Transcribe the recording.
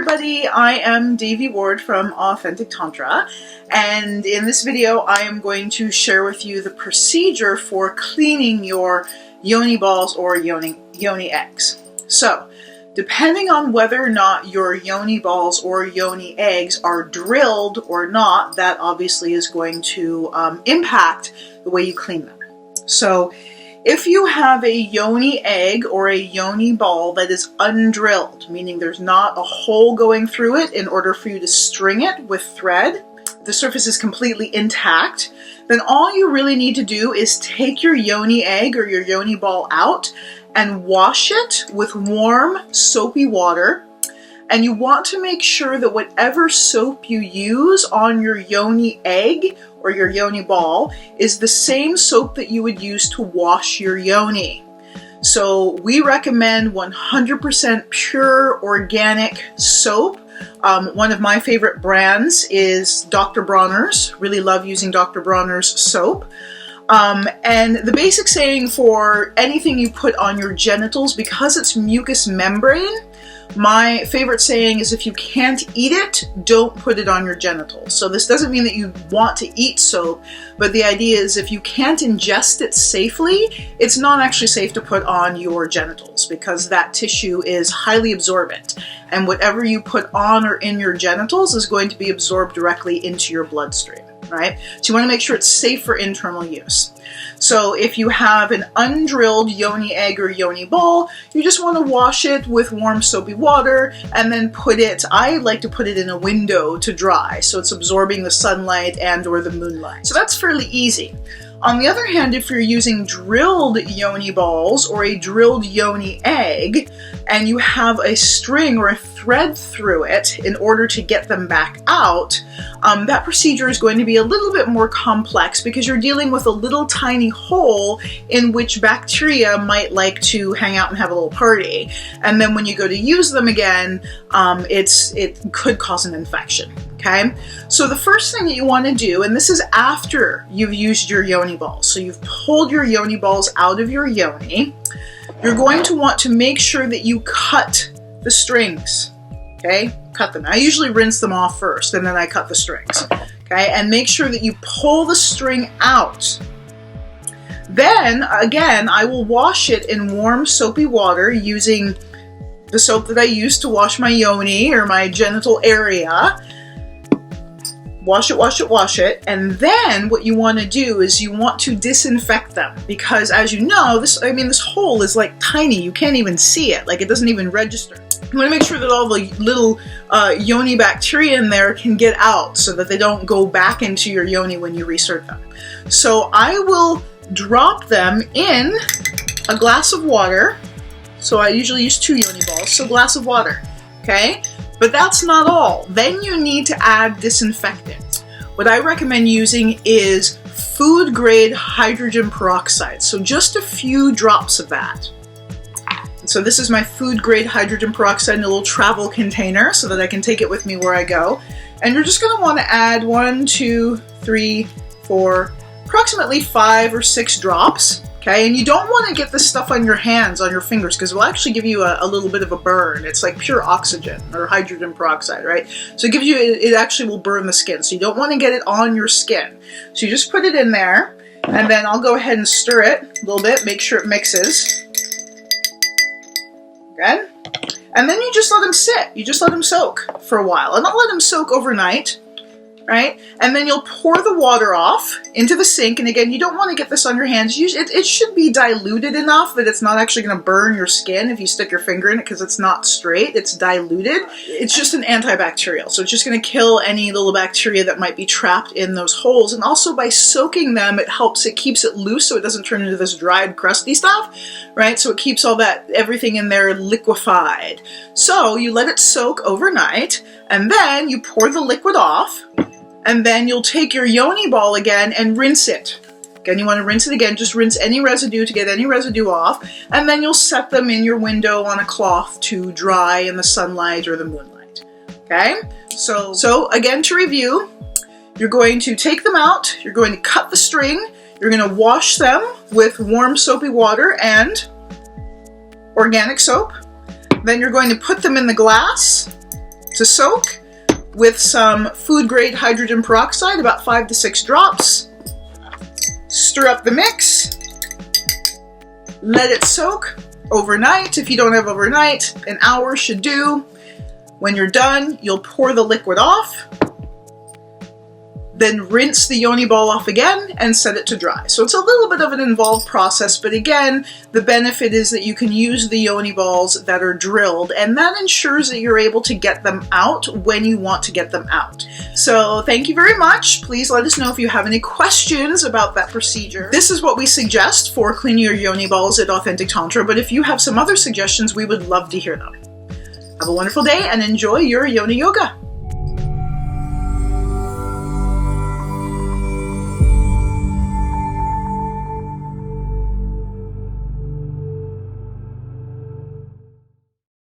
everybody, I am Devi from Authentic Tantra, and in this video I am going to share with you the procedure for cleaning your yoni balls or yoni eggs. So, depending on whether or not your yoni balls or yoni eggs are drilled or not, that obviously is going to impact the way you clean them. So, if you have a yoni egg or a yoni ball that is undrilled, meaning there's not a hole going through it in order for you to string it with thread, the surface is completely intact, then all you really need to do is take your yoni egg or your yoni ball out and wash it with warm, soapy water. And you want to make sure that whatever soap you use on your yoni egg or your yoni ball is the same soap that you would use to wash your yoni. So we recommend 100% pure organic soap. One of my favorite brands is Dr. Bronner's. Really love using Dr. Bronner's soap. And the basic saying for anything you put on your genitals, because it's mucous membrane, my favorite saying is if you can't eat it, don't put it on your genitals. So this doesn't mean that you want to eat soap, but the idea is if you can't ingest it safely, it's not actually safe to put on your genitals because that tissue is highly absorbent. And whatever you put on or in your genitals is going to be absorbed directly into your bloodstream, right? So you want to make sure it's safe for internal use. So if you have an undrilled yoni egg or yoni ball, you just want to wash it with warm soapy water and then I like to put it in a window to dry so it's absorbing the sunlight and or the moonlight. So that's fairly easy. On the other hand, if you're using drilled yoni balls or a drilled yoni egg and you have a string or a thread through it in order to get them back out, that procedure is going to be a little bit more complex because you're dealing with a little tiny hole in which bacteria might like to hang out and have a little party. And then when you go to use them again, it could cause an infection. Okay, so the first thing that you want to do, and this is after you've used your yoni balls, so you've pulled your yoni balls out of your yoni, you're going to want to make sure that you cut the strings. Okay, cut them. I usually rinse them off first and then I cut the strings. Okay, and make sure that you pull the string out. Then again, I will wash it in warm soapy water using the soap that I use to wash my yoni or my genital area. Wash it, and then what you want to do is you want to disinfect them because, as you know, this hole is like tiny. You can't even see it. Like it doesn't even register. You want to make sure that all the little yoni bacteria in there can get out so that they don't go back into your yoni when you reinsert them. So I will drop them in a glass of water. So I usually use 2 yoni balls, so a glass of water. Okay? But that's not all. Then you need to add disinfectant. What I recommend using is food grade hydrogen peroxide. So just a few drops of that. So this is my food grade hydrogen peroxide in a little travel container so that I can take it with me where I go. And you're just going to want to add 1, 2, 3, 4, approximately 5 or 6 drops. Okay, and you don't want to get this stuff on your hands, on your fingers, because it will actually give you a little bit of a burn. It's like pure oxygen or hydrogen peroxide, right? So it actually will burn the skin. So you don't want to get it on your skin. So you just put it in there, and then I'll go ahead and stir it a little bit, make sure it mixes. Okay? And then you just let them sit. You just let them soak for a while. And I'll let them soak overnight. Right? And then you'll pour the water off into the sink. And again, you don't want to get this on your hands. It should be diluted enough that it's not actually going to burn your skin if you stick your finger in it because it's not straight. It's diluted. It's just an antibacterial. So it's just going to kill any little bacteria that might be trapped in those holes. And also by soaking them, it keeps it loose so it doesn't turn into this dried, crusty stuff. Right? So it keeps everything in there liquefied. So you let it soak overnight and then you pour the liquid off. And then you'll take your yoni ball again and rinse it. Again, you want to rinse it again. Just rinse any residue to get any residue off. And then you'll set them in your window on a cloth to dry in the sunlight or the moonlight. Okay? So again, to review, you're going to take them out. You're going to cut the string. You're going to wash them with warm soapy water and organic soap. Then you're going to put them in the glass to soak with some food-grade hydrogen peroxide, about 5 to 6 drops. Stir up the mix. Let it soak overnight. If you don't have overnight, an hour should do. When you're done, you'll pour the liquid off. Then rinse the yoni ball off again and set it to dry. So it's a little bit of an involved process, but again, the benefit is that you can use the yoni balls that are drilled, and that ensures that you're able to get them out when you want to get them out. So thank you very much. Please let us know if you have any questions about that procedure. This is what we suggest for cleaning your yoni balls at Authentic Tantra, but if you have some other suggestions, we would love to hear them. Have a wonderful day and enjoy your yoni yoga.